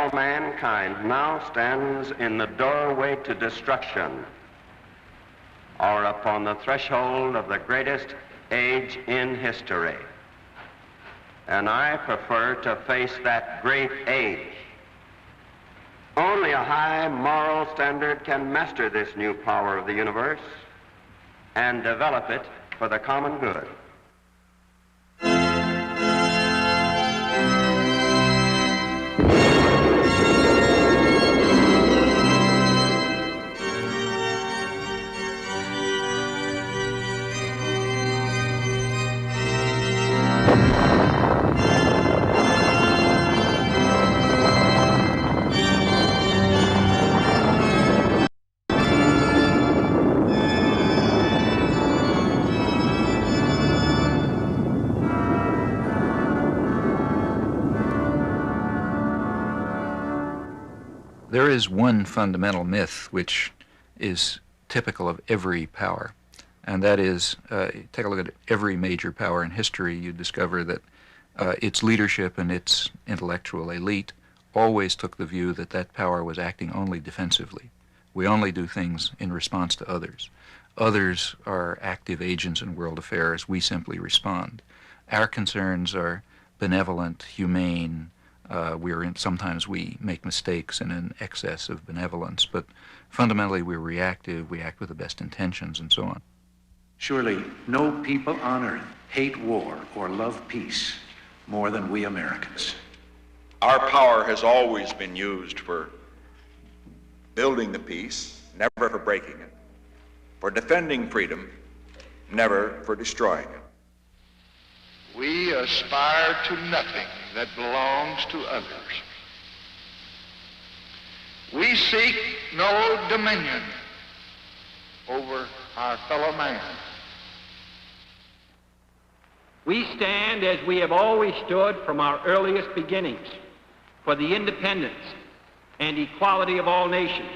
all mankind now stands in the doorway to destruction, or upon the threshold of the greatest age in history. And I prefer to face that great age. Only a high moral standard can master this new power of the universe and develop it for the common good. There is one fundamental myth which is typical of every power, and that is, take a look at every major power in history, you discover that its leadership and its intellectual elite always took the view that that power was acting only defensively. We only do things in response to others. Others are active agents in world affairs. We simply respond. Our concerns are benevolent, humane. Sometimes we make mistakes in an excess of benevolence, but fundamentally we're reactive, we act with the best intentions, and so on. Surely no people on earth hate war or love peace more than we Americans. Our power has always been used for building the peace, never for breaking it, for defending freedom, never for destroying it. We aspire to nothing that belongs to others. We seek no dominion over our fellow man. We stand as we have always stood from our earliest beginnings for the independence and equality of all nations.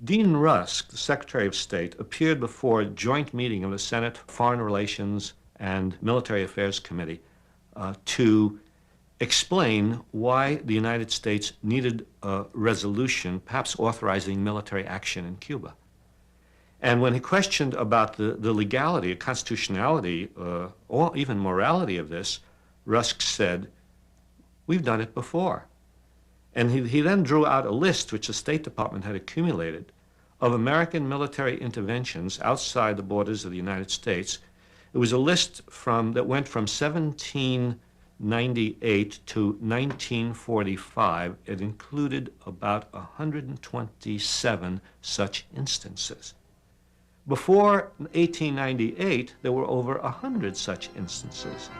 Dean Rusk, the Secretary of State, appeared before a joint meeting of the Senate Foreign Relations and Military Affairs Committee to explain why the United States needed a resolution, perhaps authorizing military action in Cuba. And when he questioned about the legality, constitutionality, or even morality of this, Rusk said, "We've done it before." And he then drew out a list which the State Department had accumulated of American military interventions outside the borders of the United States. It was a list that went from 1798 to 1945. It included about 127 such instances. Before 1898, there were over 100 such instances.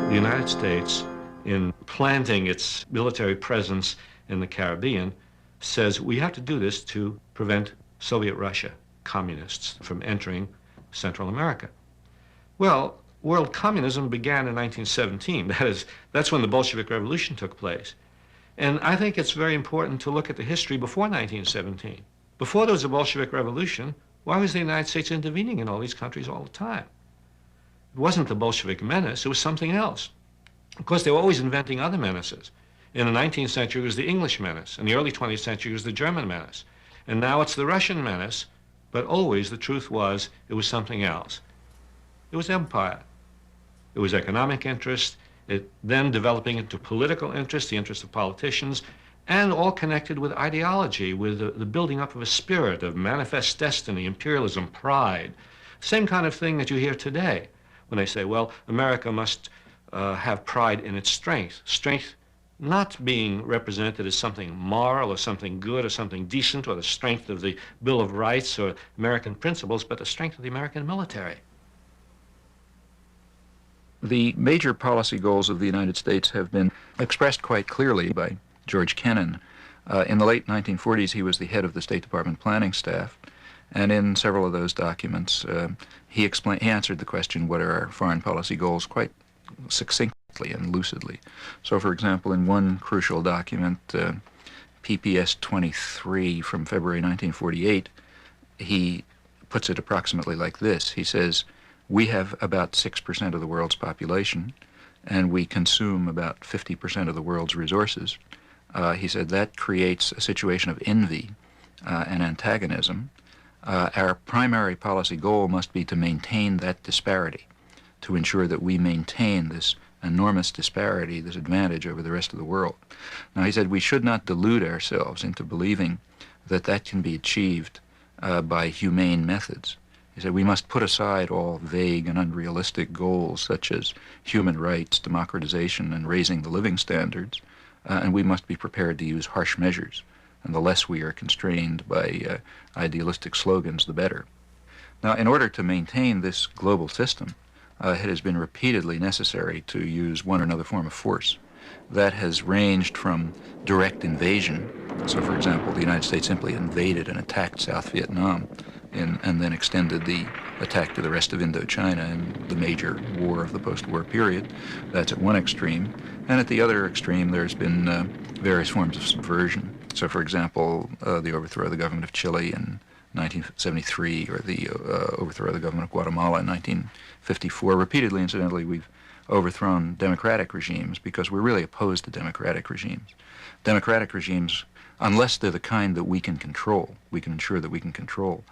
The United States, in planting its military presence in the Caribbean, says we have to do this to prevent Soviet Russia, communists, from entering Central America. Well, world communism began in 1917. That's when the Bolshevik Revolution took place. And I think it's very important to look at the history before 1917. Before there was a Bolshevik Revolution, why was the United States intervening in all these countries all the time? It wasn't the Bolshevik menace, it was something else. Of course, they were always inventing other menaces. In the 19th century, it was the English menace. In the early 20th century, it was the German menace. And now it's the Russian menace, But always the truth was it was something else. It was empire. It was economic interest, it then developing into political interest, the interest of politicians, and all connected with ideology, with the building up of a spirit of manifest destiny, imperialism, pride. Same kind of thing that you hear today when they say, well, America must have pride in its strength. Strength not being represented as something moral or something good or something decent or the strength of the Bill of Rights or American principles, but the strength of the American military. The major policy goals of the United States have been expressed quite clearly by George Kennan. In the late 1940s, he was the head of the State Department planning staff, and in several of those documents, he answered the question, what are our foreign policy goals, quite succinctly and lucidly. So, for example, in one crucial document, PPS 23 from February 1948, he puts it approximately like this. He says, we have about 6% of the world's population, and we consume about 50% of the world's resources. He said that creates a situation of envy and antagonism. Our primary policy goal must be to maintain that disparity, to ensure that we maintain this enormous disparity, this advantage over the rest of the world. Now, he said we should not delude ourselves into believing that that can be achieved by humane methods. He said we must put aside all vague and unrealistic goals such as human rights, democratization, and raising the living standards, and we must be prepared to use harsh measures. And the less we are constrained by idealistic slogans, the better. Now, in order to maintain this global system, it has been repeatedly necessary to use one or another form of force. That has ranged from direct invasion. So, for example, the United States simply invaded and attacked South Vietnam and then extended the attack to the rest of Indochina in the major war of the post-war period. That's at one extreme. And at the other extreme, there's been various forms of subversion. So, for example, the overthrow of the government of Chile in 1973, or the overthrow of the government of Guatemala in 1954. Repeatedly, incidentally, we've overthrown democratic regimes because we're really opposed to democratic regimes. Democratic regimes, unless they're the kind that we can control, we can ensure that we can control,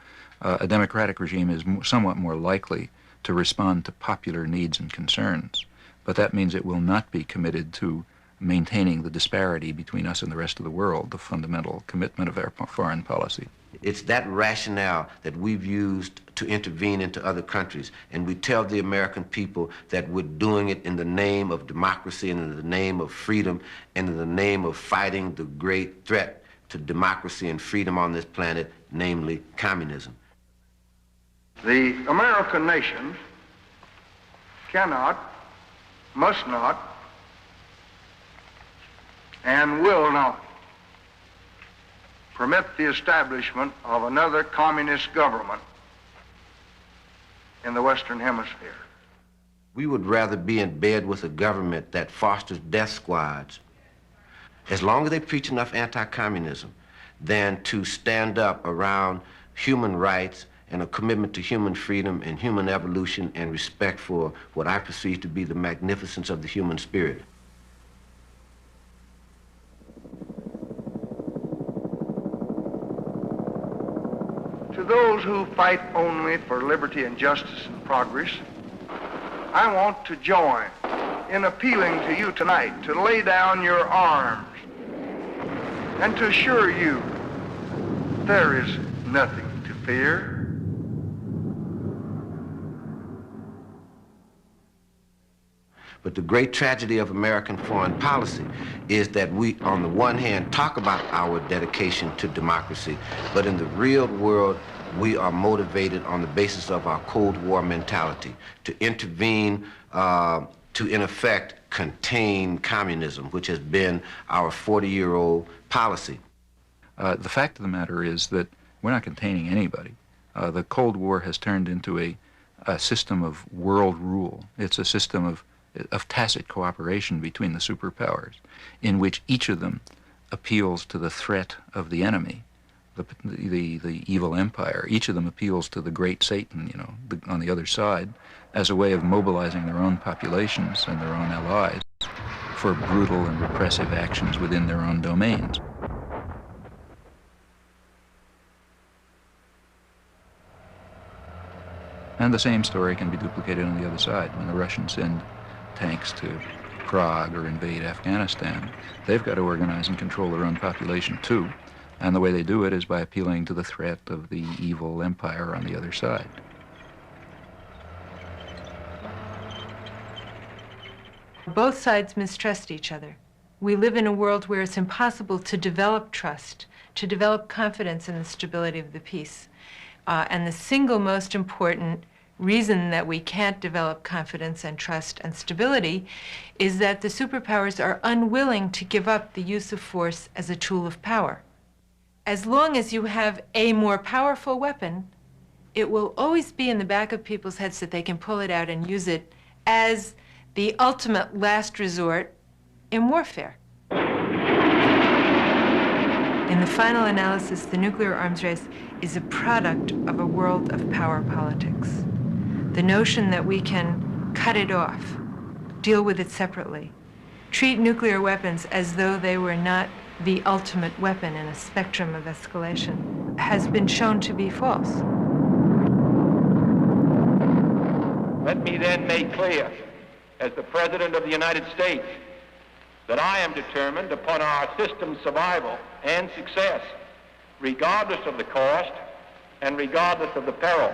a democratic regime is somewhat more likely to respond to popular needs and concerns, but that means it will not be committed to maintaining the disparity between us and the rest of the world, the fundamental commitment of our foreign policy. It's that rationale that we've used to intervene into other countries, and we tell the American people that we're doing it in the name of democracy and in the name of freedom and in the name of fighting the great threat to democracy and freedom on this planet, namely communism. The American nation cannot, must not, and will not permit the establishment of another communist government in the Western Hemisphere. We would rather be in bed with a government that fosters death squads, as long as they preach enough anti-communism, than to stand up around human rights and a commitment to human freedom and human evolution and respect for what I perceive to be the magnificence of the human spirit. To those who fight only for liberty and justice and progress, I want to join in appealing to you tonight to lay down your arms and to assure you there is nothing to fear. But the great tragedy of American foreign policy is that we, on the one hand, talk about our dedication to democracy, but in the real world, we are motivated on the basis of our Cold War mentality to intervene, to, in effect, contain communism, which has been our 40-year-old policy. The fact of the matter is that we're not containing anybody. The Cold War has turned into a system of world rule. It's a system of tacit cooperation between the superpowers, in which each of them appeals to the threat of the enemy, the evil empire. Each of them appeals to the great Satan, on the other side, as a way of mobilizing their own populations and their own allies for brutal and repressive actions within their own domains. And the same story can be duplicated on the other side. When the Russians send tanks to Prague or invade Afghanistan, they've got to organize and control their own population too. And the way they do it is by appealing to the threat of the evil empire on the other side. Both sides mistrust each other. We live in a world where it's impossible to develop trust, to develop confidence in the stability of the peace. And the single most important reason that we can't develop confidence and trust and stability is that the superpowers are unwilling to give up the use of force as a tool of power. As long as you have a more powerful weapon, it will always be in the back of people's heads that they can pull it out and use it as the ultimate last resort in warfare. In the final analysis, the nuclear arms race is a product of a world of power politics. The notion that we can cut it off, deal with it separately, treat nuclear weapons as though they were not the ultimate weapon in a spectrum of escalation has been shown to be false. Let me then make clear, as the President of the United States, that I am determined upon our system's survival and success, regardless of the cost and regardless of the peril.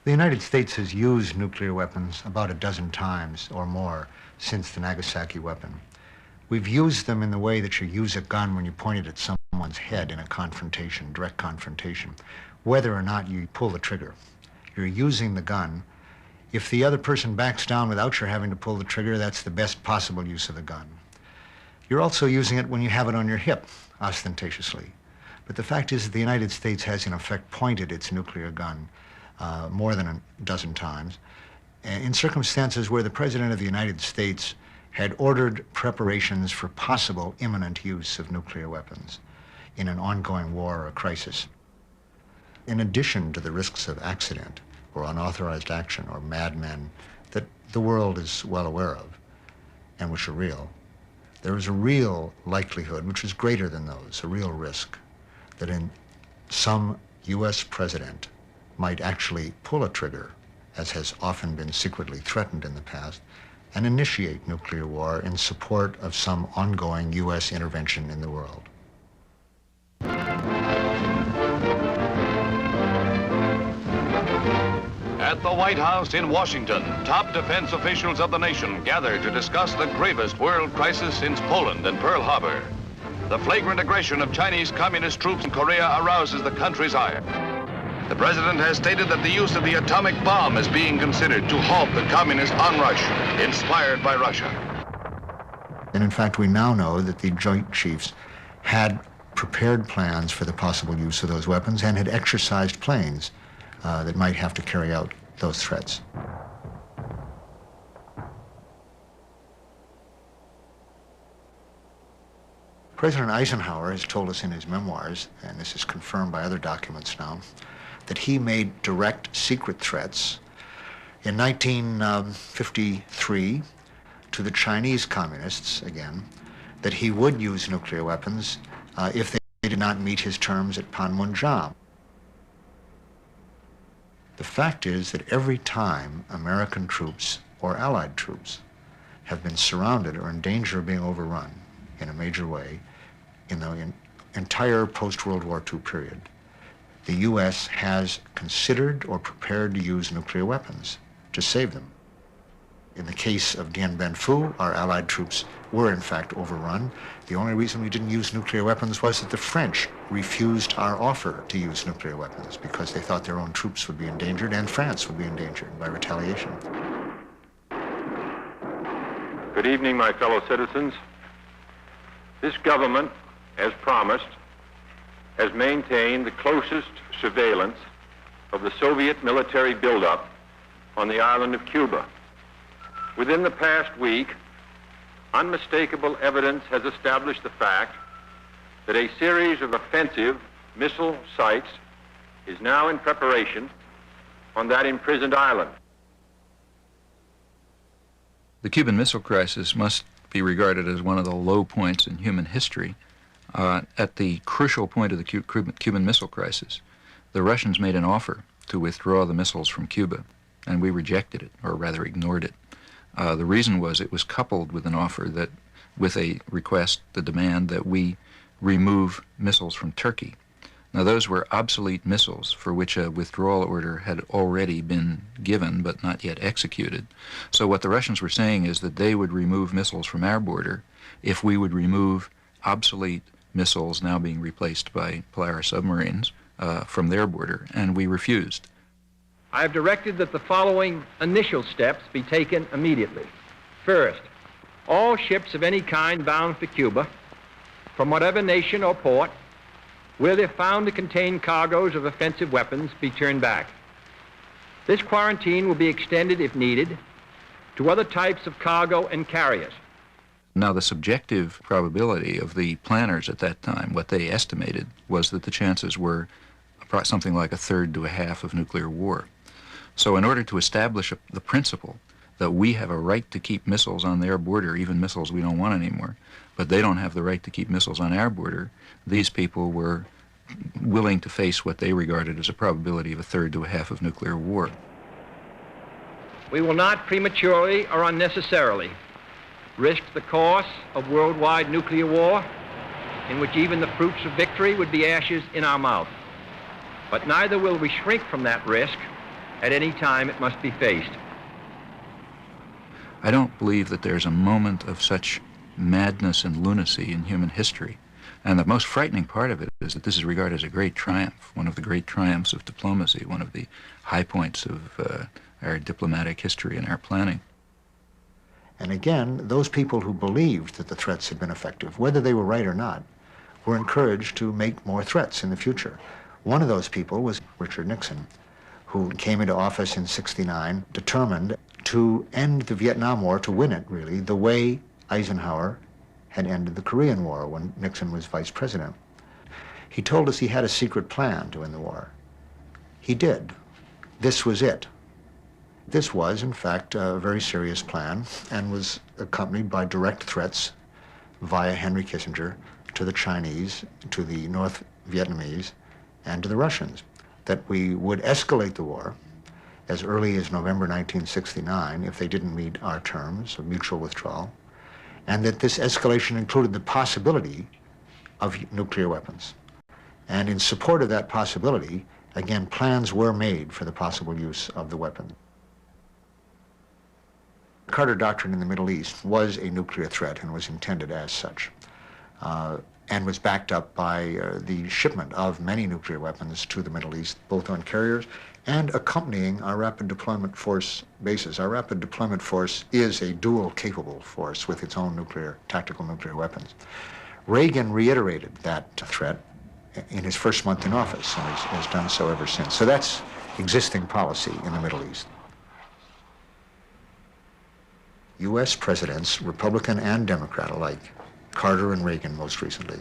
The United States has used nuclear weapons about a dozen times or more since the Nagasaki weapon. We've used them in the way that you use a gun when you point it at someone's head in a confrontation, direct confrontation, whether or not you pull the trigger. You're using the gun. If the other person backs down without your having to pull the trigger, that's the best possible use of the gun. You're also using it when you have it on your hip, ostentatiously. But the fact is that the United States has in effect pointed its nuclear gun more than a dozen times, in circumstances where the President of the United States had ordered preparations for possible imminent use of nuclear weapons in an ongoing war or crisis. In addition to the risks of accident or unauthorized action or madmen that the world is well aware of and which are real, there is a real likelihood, which is greater than those, a real risk, that in some U.S. president might actually pull a trigger, as has often been secretly threatened in the past, and initiate nuclear war in support of some ongoing U.S. intervention in the world. At the White House in Washington, top defense officials of the nation gather to discuss the gravest world crisis since Poland and Pearl Harbor. The flagrant aggression of Chinese communist troops in Korea arouses the country's ire. The president has stated that the use of the atomic bomb is being considered to halt the communist onrush inspired by Russia. And in fact, we now know that the Joint Chiefs had prepared plans for the possible use of those weapons and had exercised planes that might have to carry out those threats. President Eisenhower has told us in his memoirs, and this is confirmed by other documents now, that he made direct secret threats in 1953 to the Chinese communists, again, that he would use nuclear weapons if they did not meet his terms at Panmunjom. The fact is that every time American troops or Allied troops have been surrounded or in danger of being overrun in a major way in the entire post-World War II period, the U.S. has considered or prepared to use nuclear weapons to save them. In the case of Dien Bien Phu, our Allied troops were in fact overrun. The only reason we didn't use nuclear weapons was that the French refused our offer to use nuclear weapons because they thought their own troops would be endangered and France would be endangered by retaliation. Good evening, my fellow citizens. This government, as promised, has maintained the closest surveillance of the Soviet military buildup on the island of Cuba. Within the past week, unmistakable evidence has established the fact that a series of offensive missile sites is now in preparation on that imprisoned island. The Cuban Missile Crisis must be regarded as one of the low points in human history. At the crucial point of the Cuban Missile Crisis, the Russians made an offer to withdraw the missiles from Cuba, and we rejected it, or rather ignored it. The reason was it was coupled with an offer that, with a request, the demand that we remove missiles from Turkey. Now, those were obsolete missiles for which a withdrawal order had already been given but not yet executed. So what the Russians were saying is that they would remove missiles from our border if we would remove obsolete missiles now being replaced by Polaris submarines from their border, and we refused. I have directed that the following initial steps be taken immediately. First, all ships of any kind bound for Cuba, from whatever nation or port, where they're found to contain cargoes of offensive weapons, be turned back. This quarantine will be extended, if needed, to other types of cargo and carriers. Now, the subjective probability of the planners at that time, what they estimated, was that the chances were something like 1/3 to 1/2 of nuclear war. So in order to establish the principle that we have a right to keep missiles on their border, even missiles we don't want anymore, but they don't have the right to keep missiles on our border, these people were willing to face what they regarded as a probability of 1/3 to 1/2 of nuclear war. We will not prematurely or unnecessarily risk the course of worldwide nuclear war, in which even the fruits of victory would be ashes in our mouth. But neither will we shrink from that risk at any time it must be faced. I don't believe that there's a moment of such madness and lunacy in human history. And the most frightening part of it is that this is regarded as a great triumph, one of the great triumphs of diplomacy, one of the high points of our diplomatic history and our planning. And again, those people who believed that the threats had been effective, whether they were right or not, were encouraged to make more threats in the future. One of those people was Richard Nixon, who came into office in '69, determined to end the Vietnam War, to win it, really, the way Eisenhower had ended the Korean War when Nixon was vice president. He told us he had a secret plan to end the war. He did. This was it. This was, in fact, a very serious plan and was accompanied by direct threats via Henry Kissinger to the Chinese, to the North Vietnamese, and to the Russians, that we would escalate the war as early as November 1969 if they didn't meet our terms of mutual withdrawal, and that this escalation included the possibility of nuclear weapons. And in support of that possibility, again, plans were made for the possible use of the weapon. The Carter Doctrine in the Middle East was a nuclear threat and was intended as such, and was backed up by the shipment of many nuclear weapons to the Middle East, both on carriers and accompanying our rapid deployment force bases. Our rapid deployment force is a dual capable force with its own tactical nuclear weapons. Reagan reiterated that threat in his first month in office and has done so ever since. So that's existing policy in the Middle East. U.S. presidents, Republican and Democrat alike, Carter and Reagan most recently,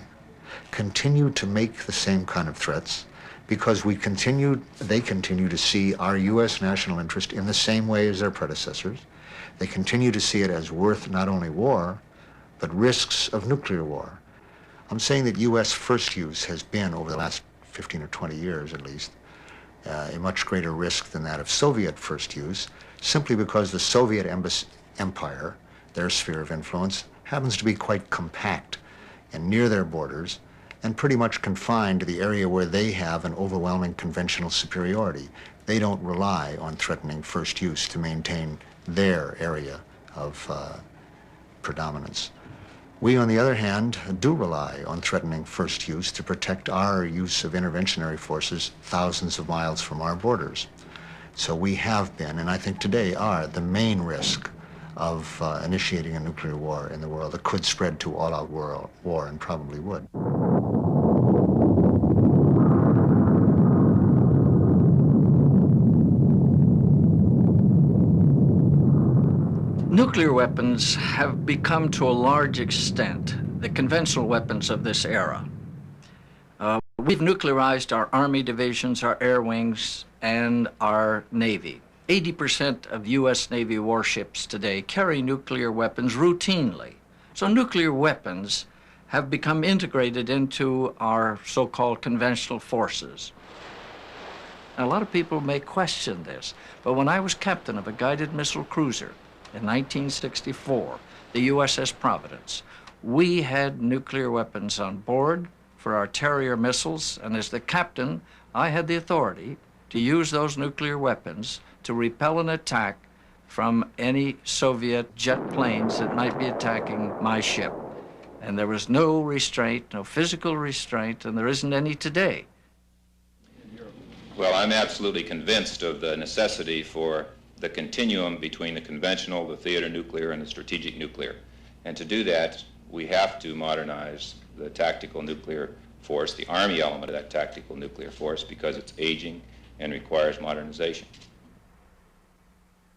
continued to make the same kind of threats because they continue to see our U.S. national interest in the same way as their predecessors. They continue to see it as worth not only war, but risks of nuclear war. I'm saying that U.S. first use has been, over the last 15 or 20 years at least, a much greater risk than that of Soviet first use, simply because the Soviet empire, their sphere of influence, happens to be quite compact and near their borders and pretty much confined to the area where they have an overwhelming conventional superiority. They don't rely on threatening first use to maintain their area of predominance. We, on the other hand, do rely on threatening first use to protect our use of interventionary forces thousands of miles from our borders. So we have been, and I think today are, the main risk of initiating a nuclear war in the world that could spread to all-out war and probably would. Nuclear weapons have become, to a large extent, the conventional weapons of this era. We've nuclearized our Army divisions, our air wings, and our Navy. 80% of U.S. Navy warships today carry nuclear weapons routinely. So nuclear weapons have become integrated into our so-called conventional forces. Now, a lot of people may question this, but when I was captain of a guided missile cruiser in 1964, the USS Providence, we had nuclear weapons on board for our Terrier missiles, and as the captain, I had the authority to use those nuclear weapons to repel an attack from any Soviet jet planes that might be attacking my ship. And there was no restraint, no physical restraint, and there isn't any today. Well, I'm absolutely convinced of the necessity for the continuum between the conventional, the theater nuclear, and the strategic nuclear. And to do that, we have to modernize the tactical nuclear force, the Army element of that tactical nuclear force, because it's aging and requires modernization.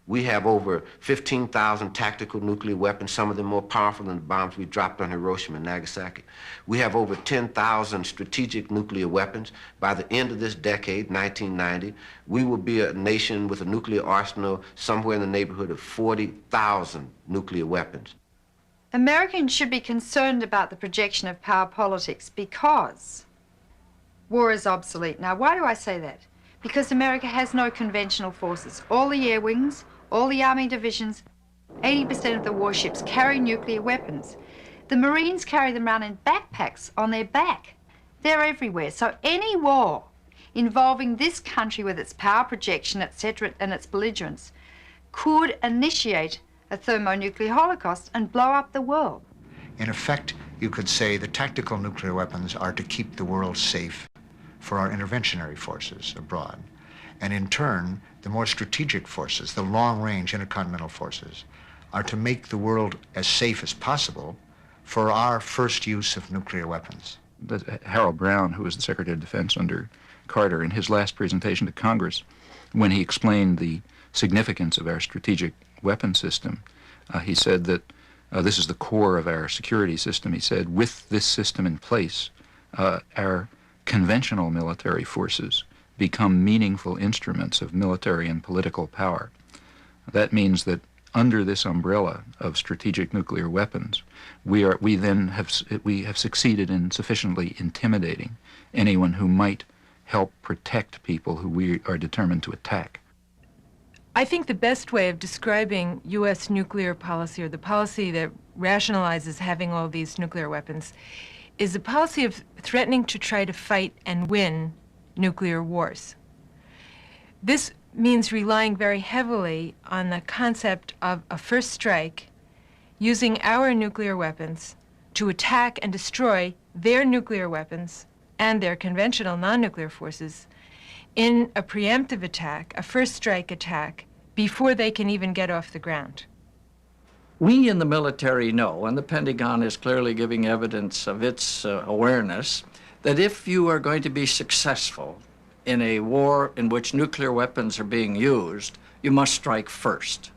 We have over 15,000 tactical nuclear weapons, some of them more powerful than the bombs we dropped on Hiroshima and Nagasaki. We have over 10,000 strategic nuclear weapons. By the end of this decade, 1990, we will be a nation with a nuclear arsenal somewhere in the neighborhood of 40,000 nuclear weapons. Americans should be concerned about the projection of power politics because war is obsolete. Now, why do I say that? Because America has no conventional forces. All the air wings, all the army divisions, 80% of the warships carry nuclear weapons. The Marines carry them around in backpacks on their back. They're everywhere. So any war involving this country with its power projection, etc., and its belligerence could initiate a thermonuclear holocaust and blow up the world. In effect, you could say the tactical nuclear weapons are to keep the world safe for our interventionary forces abroad. And in turn, the more strategic forces, the long-range intercontinental forces, are to make the world as safe as possible for our first use of nuclear weapons. Harold Brown, who was the Secretary of Defense under Carter, in his last presentation to Congress, when he explained the significance of our strategic weapon system, he said that this is the core of our security system. He said, with this system in place, our conventional military forces become meaningful instruments of military and political power. That means that under this umbrella of strategic nuclear weapons, we have succeeded in sufficiently intimidating anyone who might help protect people who we are determined to attack. I think the best way of describing U.S. nuclear policy, or the policy that rationalizes having all these nuclear weapons, is a policy of threatening to try to fight and win nuclear wars. This means relying very heavily on the concept of a first strike, using our nuclear weapons to attack and destroy their nuclear weapons and their conventional non-nuclear forces in a preemptive attack, a first strike attack, before they can even get off the ground. We in the military know, and the Pentagon is clearly giving evidence of its awareness, that if you are going to be successful in a war in which nuclear weapons are being used, you must strike first.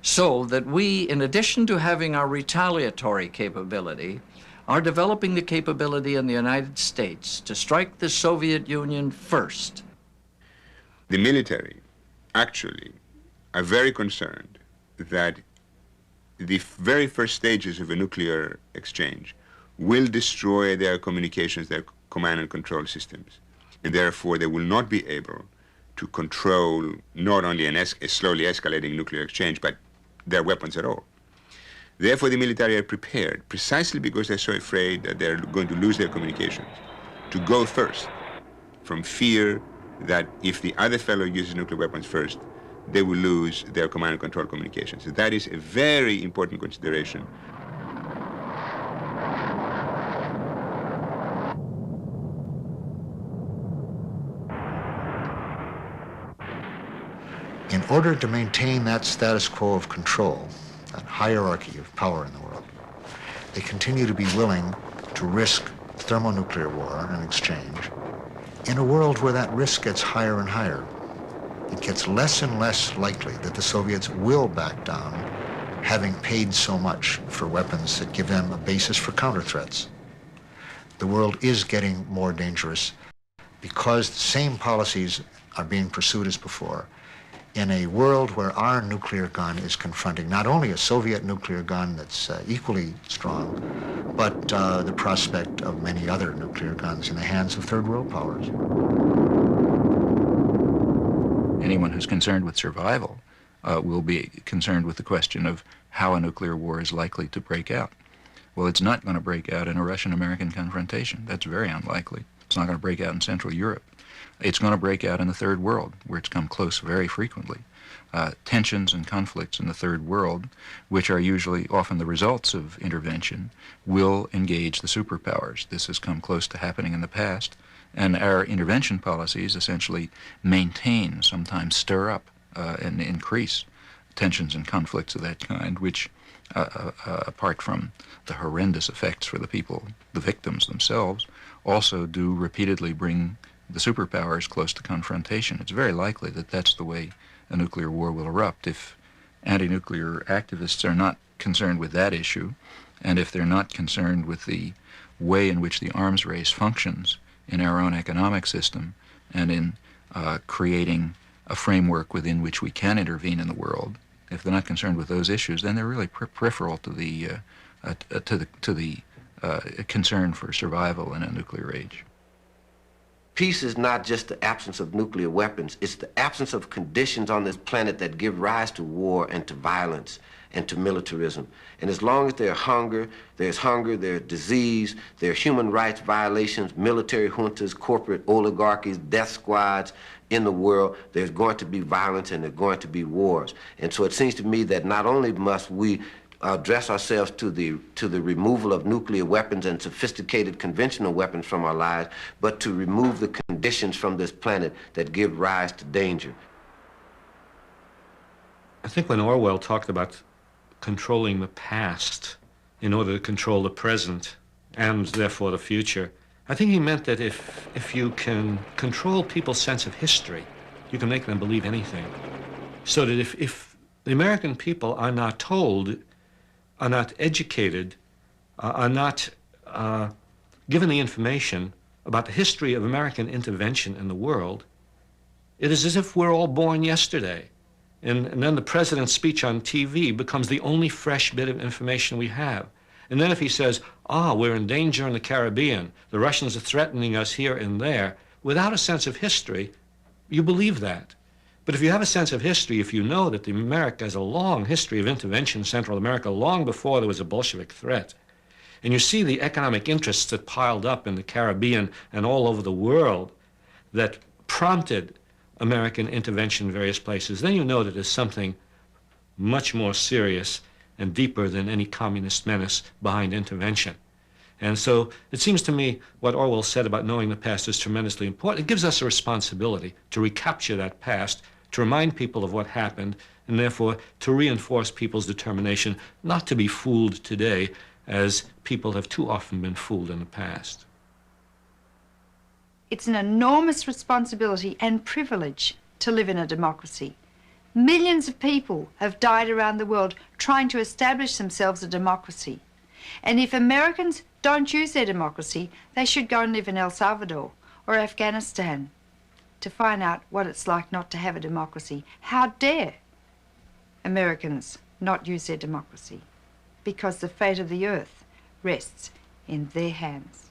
So that we, in addition to having our retaliatory capability, are developing the capability in the United States to strike the Soviet Union first. The military actually are very concerned that the very first stages of a nuclear exchange will destroy their communications, their command and control systems. And therefore, they will not be able to control not only a slowly escalating nuclear exchange, but their weapons at all. Therefore, the military are prepared, precisely because they're so afraid that they're going to lose their communications, to go first, from fear that if the other fellow uses nuclear weapons first, they will lose their command and control communications. So that is a very important consideration. In order to maintain that status quo of control, that hierarchy of power in the world, they continue to be willing to risk thermonuclear war and exchange in a world where that risk gets higher and higher. It gets less and less likely that the Soviets will back down, having paid so much for weapons that give them a basis for counter-threats. The world is getting more dangerous because the same policies are being pursued as before. in a world where our nuclear gun is confronting not only a Soviet nuclear gun that's equally strong, but the prospect of many other nuclear guns in the hands of third world powers. Anyone who's concerned with survival will be concerned with the question of how a nuclear war is likely to break out. Well, it's not going to break out in a Russian-American confrontation. That's very unlikely. It's not going to break out in Central Europe. It's going to break out in the Third World, where it's come close very frequently. Tensions and conflicts in the Third World, which are usually often the results of intervention, will engage the superpowers. This has come close to happening in the past, and our intervention policies essentially maintain, sometimes stir up, and increase tensions and conflicts of that kind, which, apart from the horrendous effects for the people, the victims themselves, also do repeatedly bring the superpowers close to confrontation. It's very likely that that's the way a nuclear war will erupt if anti-nuclear activists are not concerned with that issue, and if they're not concerned with the way in which the arms race functions in our own economic system and in creating a framework within which we can intervene in the world. If they're not concerned with those issues, then they're really peripheral to the concern for survival in a nuclear age. Peace is not just the absence of nuclear weapons, it's the absence of conditions on this planet that give rise to war and to violence and to militarism. And as long as there's hunger, there's disease, there are human rights violations, military juntas, corporate oligarchies, death squads in the world, there's going to be violence and there's going to be wars. And so it seems to me that not only must we address ourselves to the removal of nuclear weapons and sophisticated conventional weapons from our lives, but to remove the conditions from this planet that give rise to danger. I think when Orwell talked about controlling the past in order to control the present and therefore the future, I think he meant that if you can control people's sense of history, you can make them believe anything. So that if the American people are not told, are not educated, are not given the information about the history of American intervention in the world, it is as if we're all born yesterday. And then the president's speech on TV becomes the only fresh bit of information we have. And then if he says, we're in danger in the Caribbean, the Russians are threatening us here and there, without a sense of history, you believe that. But if you have a sense of history, if you know that America has a long history of intervention in Central America, long before there was a Bolshevik threat, and you see the economic interests that piled up in the Caribbean and all over the world that prompted American intervention in various places, then you know that there's something much more serious and deeper than any communist menace behind intervention. And so it seems to me what Orwell said about knowing the past is tremendously important. It gives us a responsibility to recapture that past, to remind people of what happened, and therefore to reinforce people's determination not to be fooled today as people have too often been fooled in the past. It's an enormous responsibility and privilege to live in a democracy. Millions of people have died around the world trying to establish themselves a democracy. And if Americans don't use their democracy, they should go and live in El Salvador or Afghanistan to find out what it's like not to have a democracy. How dare Americans not use their democracy? Because the fate of the earth rests in their hands.